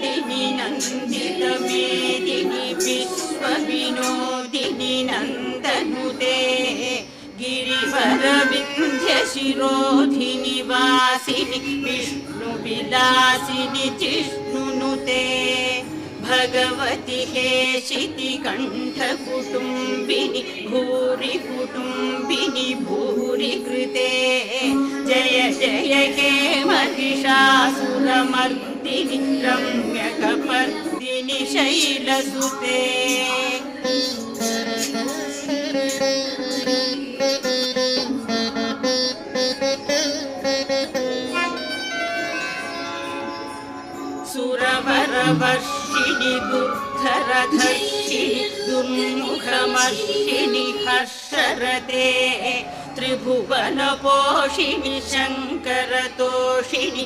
विनोदिनी नन्दितमेदिनी विश्वविनोदिनी नन्दनुते गिरिवरविन्ध्यशिरोधिनि वासिनि विष्णुविलासिनि जिष्णुनुते भगवति हेशितिकण्ठकुटुम्बिनि भूरि कुटुम्बिनि भूरि कृते जय जय हे महिषासुरमर्दिनि रम्यकपर्दिनि शैलसुते सुरवरवर्षिणि दुर्धरधर्षिणि दुर्मुखमर्षिणि हर्षरते त्रिभुवनपोषिणि शङ्करतोषिणि